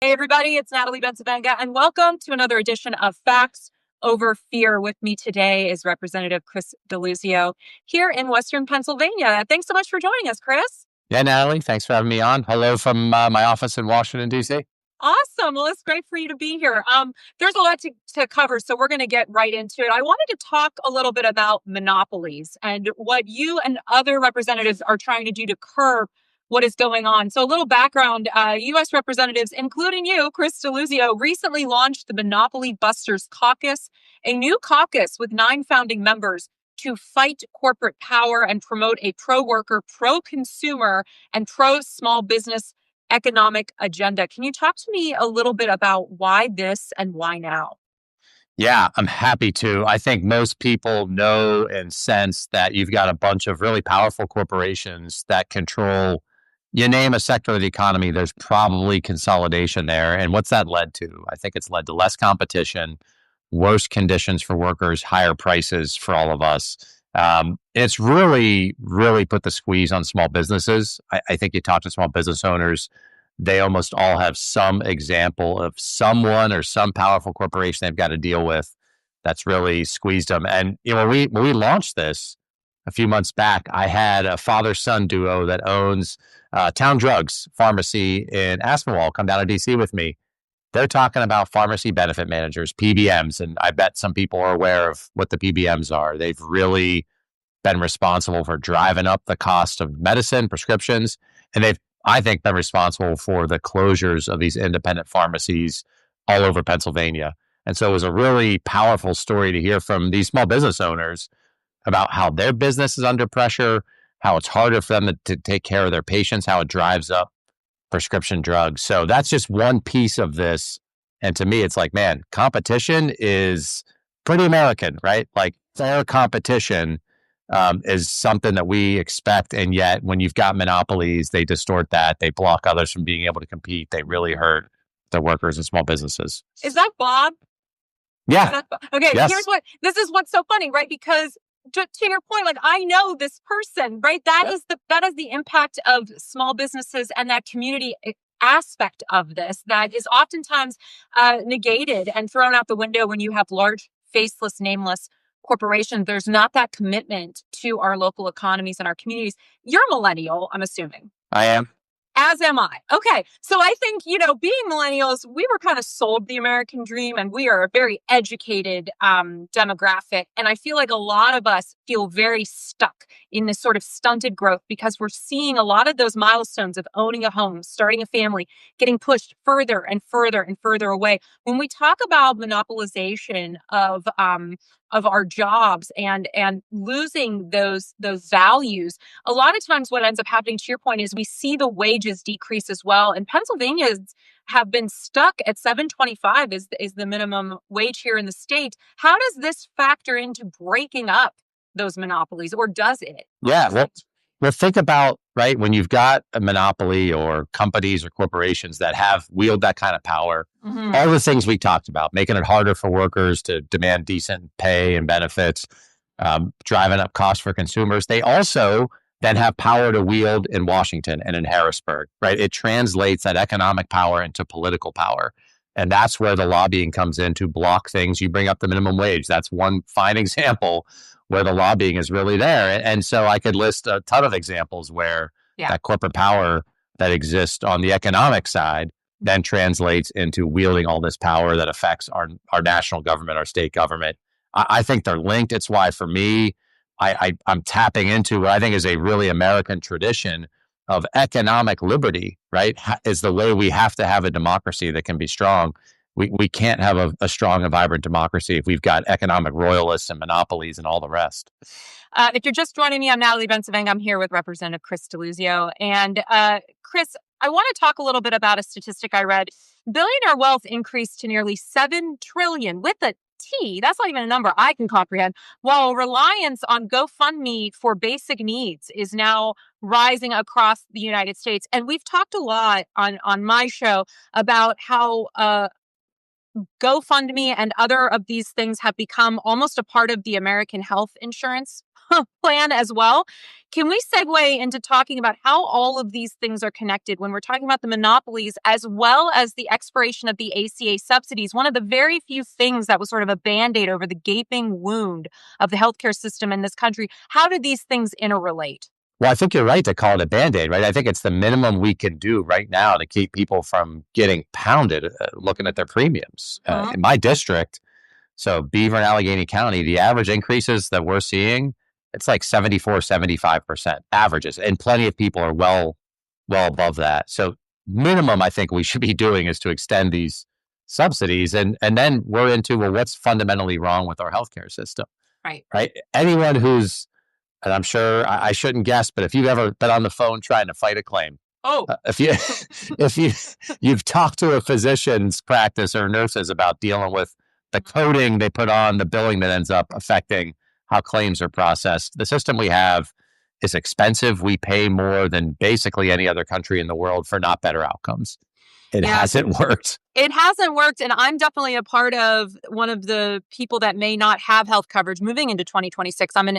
Hey, everybody, it's Natalie Bencivenga, and welcome to another edition of Facts Over Fear. With me today is Representative Chris Deluzio here in Western Pennsylvania. Thanks so much for joining us, Chris. Yeah, Natalie, thanks for having me on. Hello from my office in Washington, D.C. Awesome. Well, it's great for you to be here. There's a lot to cover, so we're going to get right into it. I wanted to talk a little bit about monopolies and what you and other representatives are trying to do to curb what is going on. So a little background, U.S. representatives, including you, Chris Deluzio, recently launched the Monopoly Busters Caucus, a new caucus with 9 founding members to fight corporate power and promote a pro-worker, pro-consumer, and pro-small business economic agenda. Can you talk to me a little bit about why this and why now? Yeah, I'm happy to. I think most people know and sense that you've got a bunch of really powerful corporations that control, you name a sector of the economy, there's probably consolidation there. And what's that led to? I think it's led to less competition, worse conditions for workers, higher prices for all of us. It's really, really put the squeeze on small businesses. I think you talk to small business owners, they almost all have some example of someone or some powerful corporation they've got to deal with that's really squeezed them. And when we launched this a few months back, I had a father-son duo that owns Town Drugs Pharmacy in Aspinwall come down to DC with me. They're talking about pharmacy benefit managers, PBMs, and I bet some people are aware of what the PBMs are. They've really been responsible for driving up the cost of medicine, prescriptions, and they've, I think, been responsible for the closures of these independent pharmacies all over Pennsylvania. And so it was a really powerful story to hear from these small business owners about how their business is under pressure, how it's harder for them to take care of their patients, how it drives up prescription drugs. So that's just one piece of this. And to me, it's like, man, competition is pretty American, right? Like fair competition is something that we expect. And yet when you've got monopolies, they distort that. They block others from being able to compete. They really hurt the workers and small businesses. Is that Bob? Yeah. Okay, yes. This is what's so funny, right? Because to your point, like I know this person, right? That is the impact of small businesses and that community aspect of this that is oftentimes negated and thrown out the window when you have large, faceless, nameless corporations. There's not that commitment to our local economies and our communities. You're a millennial, I'm assuming. I am. As am I. Okay. So I think, being millennials, we were kind of sold the American dream and we are a very educated demographic. And I feel like a lot of us feel very stuck in this sort of stunted growth because we're seeing a lot of those milestones of owning a home, starting a family, getting pushed further and further and further away. When we talk about monopolization of our jobs and losing those values, a lot of times what ends up happening, to your point, is we see the wages decrease as well. And Pennsylvanians have been stuck at $7.25 is the minimum wage here in the state. How does this factor into breaking up those monopolies, or does it? Yeah. Well, think about, right, when you've got a monopoly or companies or corporations that have wield that kind of power, all the things we talked about, making it harder for workers to demand decent pay and benefits, driving up costs for consumers. They also then have power to wield in Washington and in Harrisburg, right? It translates that economic power into political power. And that's where the lobbying comes in to block things. You bring up the minimum wage. That's one fine example where the lobbying is really there. And so I could list a ton of examples where that corporate power that exists on the economic side then translates into wielding all this power that affects our national government, our state government. I think they're linked. It's why, for me, I'm tapping into what I think is a really American tradition of economic liberty, right? Is the way we have to have a democracy that can be strong. We can't have a strong and vibrant democracy if we've got economic royalists and monopolies and all the rest. If you're just joining me, I'm Natalie Bencivenga. I'm here with Representative Chris Deluzio. And Chris, I want to talk a little bit about a statistic I read. Billionaire wealth increased to nearly $7 trillion with a T. That's not even a number I can comprehend. While reliance on GoFundMe for basic needs is now rising across the United States. And we've talked a lot on my show about how GoFundMe and other of these things have become almost a part of the American health insurance plan as well. Can we segue into talking about how all of these things are connected when we're talking about the monopolies as well as the expiration of the ACA subsidies? One of the very few things that was sort of a Band-Aid over the gaping wound of the healthcare system in this country. How do these things interrelate? Well, I think you're right to call it a Band-Aid, right? I think it's the minimum we can do right now to keep people from getting pounded looking at their premiums. In my district, so Beaver and Allegheny County, the average increases that we're seeing, it's like 74, 75% averages. And plenty of people are well above that. So minimum I think we should be doing is to extend these subsidies. And then we're into, well, what's fundamentally wrong with our healthcare system? Right. Anyone who's, and I'm sure I shouldn't guess, but if you've ever been on the phone trying to fight a claim, if you you've talked to a physician's practice or nurses about dealing with the coding they put on the billing that ends up affecting how claims are processed, the system we have is expensive. We pay more than basically any other country in the world for not better outcomes. It hasn't worked. It hasn't worked. And I'm definitely a part of one of the people that may not have health coverage moving into 2026. I'm an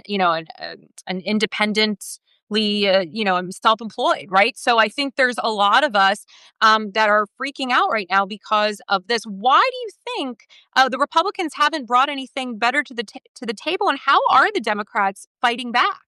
independently, I'm self-employed, right? So I think there's a lot of us that are freaking out right now because of this. Why do you think the Republicans haven't brought anything better to the table? And how are the Democrats fighting back?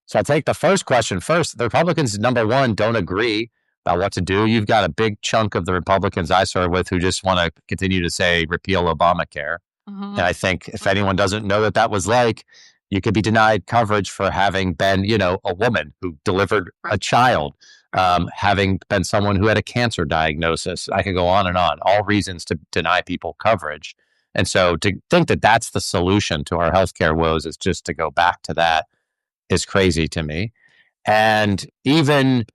So I'll take the first question first. The Republicans, number one, don't agree about what to do. You've got a big chunk of the Republicans I serve with who just want to continue to say repeal Obamacare. And I think if anyone doesn't know what that was like, you could be denied coverage for having been, a woman who delivered a child, having been someone who had a cancer diagnosis. I could go on and on, all reasons to deny people coverage. And so to think that that's the solution to our healthcare woes is just to go back to that is crazy to me. And even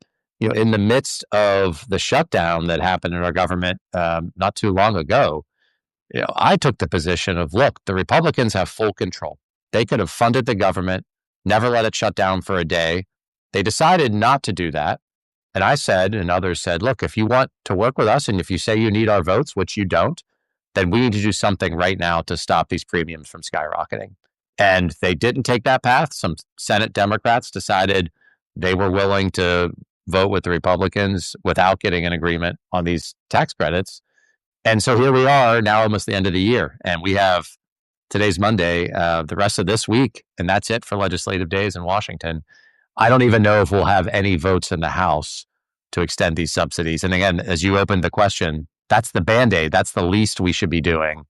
in the midst of the shutdown that happened in our government not too long ago, I took the position of, look, the Republicans have full control. They could have funded the government, never let it shut down for a day. They decided not to do that. And I said, and others said, look, if you want to work with us and if you say you need our votes, which you don't, then we need to do something right now to stop these premiums from skyrocketing. And they didn't take that path. Some Senate Democrats decided they were willing to vote with the Republicans without getting an agreement on these tax credits. And so here we are now, almost the end of the year. And we have, today's Monday, the rest of this week, and that's it for legislative days in Washington. I don't even know if we'll have any votes in the House to extend these subsidies. And again, as you opened the question, that's the Band-Aid. That's the least we should be doing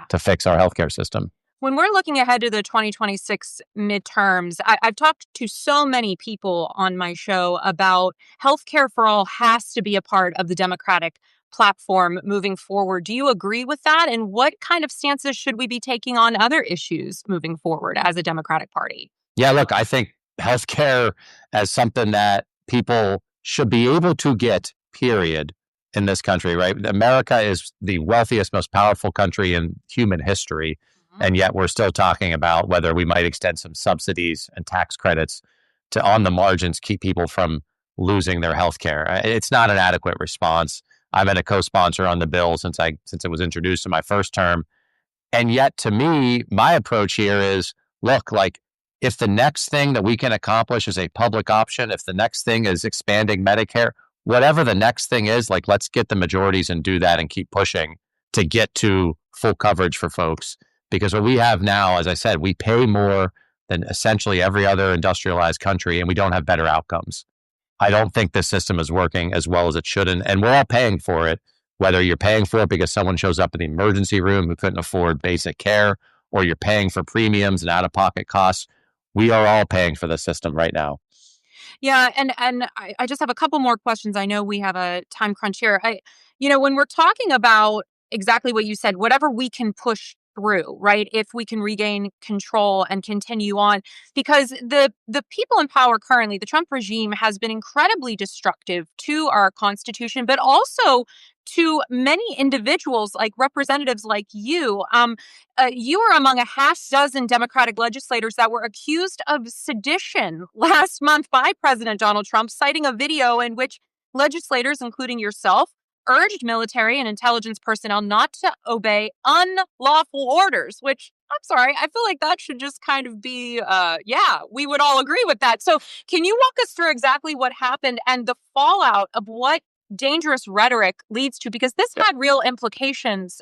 to fix our healthcare system. When we're looking ahead to the 2026 midterms, I've talked to so many people on my show about healthcare for all has to be a part of the Democratic platform moving forward. Do you agree with that? And what kind of stances should we be taking on other issues moving forward as a Democratic Party? Yeah, look, I think healthcare as something that people should be able to get, period, in this country, right? America is the wealthiest, most powerful country in human history. And yet we're still talking about whether we might extend some subsidies and tax credits to, on the margins, keep people from losing their health care. It's not an adequate response. I've been a co-sponsor on the bill since it was introduced in my first term. And yet, to me, my approach here is, look, like, if the next thing that we can accomplish is a public option, if the next thing is expanding Medicare, whatever the next thing is, like, let's get the majorities and do that and keep pushing to get to full coverage for folks. Because what we have now, as I said, we pay more than essentially every other industrialized country, and we don't have better outcomes. I don't think this system is working as well as it should, and we're all paying for it, whether you're paying for it because someone shows up in the emergency room who couldn't afford basic care, or you're paying for premiums and out-of-pocket costs. We are all paying for the system right now. Yeah, and I just have a couple more questions. I know we have a time crunch here. When we're talking about exactly what you said, whatever we can push through, right? If we can regain control and continue on, because the people in power currently, the Trump regime, has been incredibly destructive to our Constitution, but also to many individuals, like representatives like you. You were among a half dozen Democratic legislators that were accused of sedition last month by President Donald Trump, citing a video in which legislators, including yourself, urged military and intelligence personnel not to obey unlawful orders, which I'm sorry. I feel like that should just kind of be, yeah, we would all agree with that. So, can you walk us through exactly what happened and the fallout of what dangerous rhetoric leads to? Because this had real implications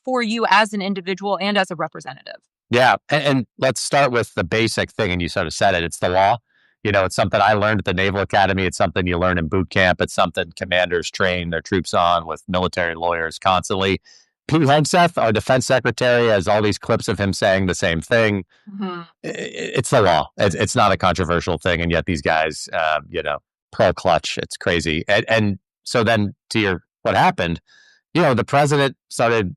for you as an individual and as a representative. Yeah. And let's start with the basic thing. And you sort of said it. It's the law. It's something I learned at the Naval Academy. It's something you learn in boot camp. It's something commanders train their troops on with military lawyers constantly. Pete Hegseth, our defense secretary, has all these clips of him saying the same thing. Mm-hmm. It's the law. It's not a controversial thing. And yet these guys, pro clutch. It's crazy. And so then what happened, the president started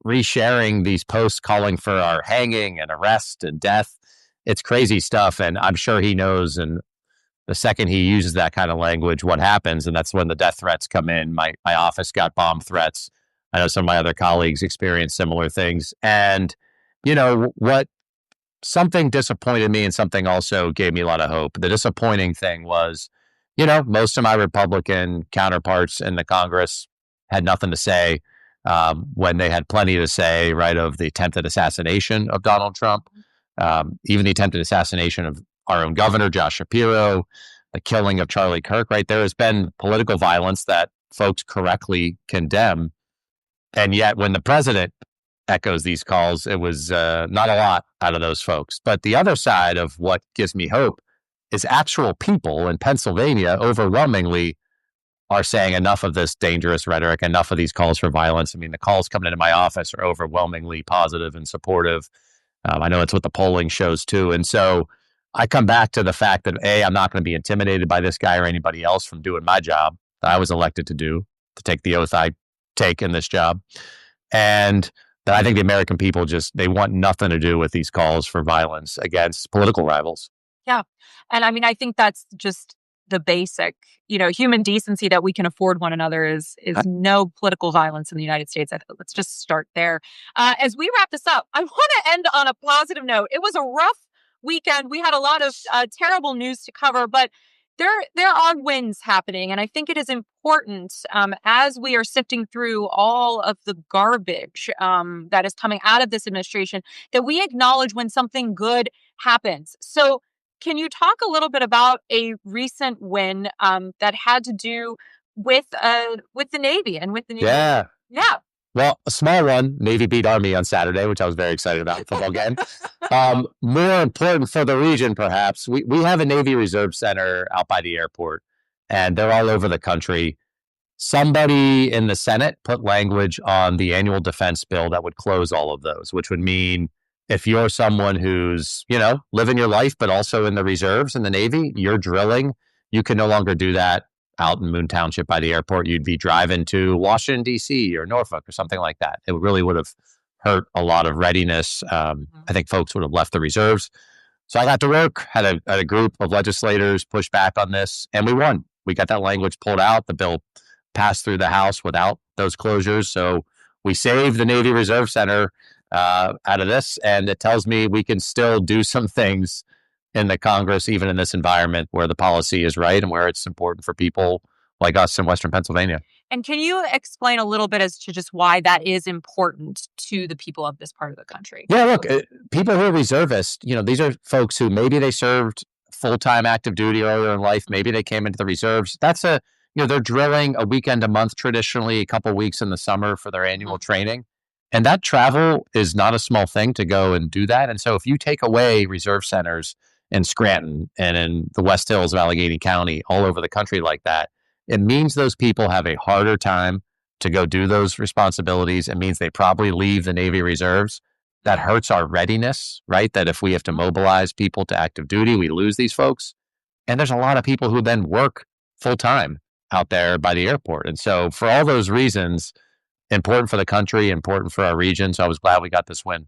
resharing these posts calling for our hanging and arrest and death. It's crazy stuff. And I'm sure he knows. And the second he uses that kind of language, what happens? And that's when the death threats come in. My office got bomb threats. I know some of my other colleagues experienced similar things. And, what something disappointed me and something also gave me a lot of hope. The disappointing thing was, most of my Republican counterparts in the Congress had nothing to say when they had plenty to say, right, of the attempted assassination of Donald Trump, even the attempted assassination of our own governor, Josh Shapiro, the killing of Charlie Kirk, right? There has been political violence that folks correctly condemn. And yet when the president echoes these calls, it was not a lot out of those folks. But the other side of what gives me hope is actual people in Pennsylvania overwhelmingly are saying enough of this dangerous rhetoric, enough of these calls for violence. I mean, the calls coming into my office are overwhelmingly positive and supportive. I know it's what the polling shows too. And so I come back to the fact that I'm not going to be intimidated by this guy or anybody else from doing my job that I was elected to do, to take the oath I take in this job. And that I think the American people they want nothing to do with these calls for violence against political rivals. Yeah. And I mean, I think that's just the basic, human decency that we can afford one another is no political violence in the United States. Let's just start there. As we wrap this up, I want to end on a positive note. It was a rough weekend. We had a lot of terrible news to cover, but there are wins happening. And I think it is important as we are sifting through all of the garbage that is coming out of this administration, that we acknowledge when something good happens. So can you talk a little bit about a recent win that had to do with the Navy and with the Navy? Yeah. Yeah. Well, a small one. Navy beat Army on Saturday, which I was very excited about. Football game. More important for the region, perhaps. We have a Navy Reserve Center out by the airport, and they're all over the country. Somebody in the Senate put language on the annual defense bill that would close all of those, which would mean if you're someone who's, living your life, but also in the reserves in the Navy, you're drilling, you can no longer do that out in Moon Township by the airport. You'd be driving to Washington, D.C. or Norfolk or something like that. It really would have hurt a lot of readiness. I think folks would have left the reserves. So I got to work, had a group of legislators push back on this, and we won. We got that language pulled out. The bill passed through the House without those closures. So we saved the Navy Reserve Center out of this, and it tells me we can still do some things in the Congress, even in this environment where the policy is right and where it's important for people like us in Western Pennsylvania. And can you explain a little bit as to just why that is important to the people of this part of the country? Yeah, look, people who are reservists, these are folks who maybe they served full-time active duty earlier in life. Maybe they came into the reserves. That's they're drilling a weekend a month, traditionally a couple weeks in the summer for their annual training. And that travel is not a small thing to go and do that. And so if you take away reserve centers in Scranton and in the West Hills of Allegheny County, all over the country like that, it means those people have a harder time to go do those responsibilities. It means they probably leave the Navy Reserves. That hurts our readiness, right? That if we have to mobilize people to active duty, we lose these folks. And there's a lot of people who then work full time out there by the airport. And so for all those reasons, important for the country, important for our region. So I was glad we got this win.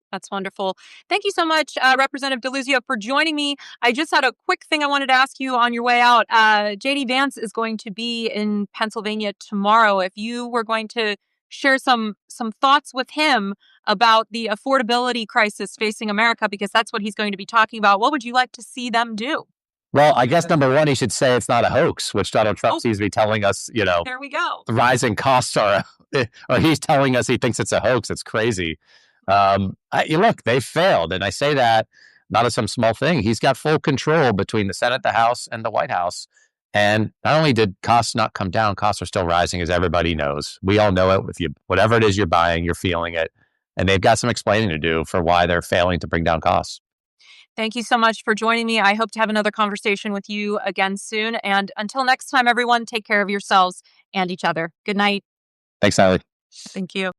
That's wonderful. Thank you so much, Representative Deluzio, for joining me. I just had a quick thing I wanted to ask you on your way out. J.D. Vance is going to be in Pennsylvania tomorrow. If you were going to share some thoughts with him about the affordability crisis facing America, because that's what he's going to be talking about, what would you like to see them do? Well, I guess number one, he should say it's not a hoax, which Donald Trump seems to be telling us, There we go. The rising costs are, or he's telling us he thinks it's a hoax. It's crazy. Look, they failed. And I say that not as some small thing. He's got full control between the Senate, the House, and the White House. And not only did costs not come down, costs are still rising, as everybody knows. We all know it. If you, whatever it is you're buying, you're feeling it. And they've got some explaining to do for why they're failing to bring down costs. Thank you so much for joining me. I hope to have another conversation with you again soon. And until next time, everyone, take care of yourselves and each other. Good night. Thanks, Natalie. Thank you.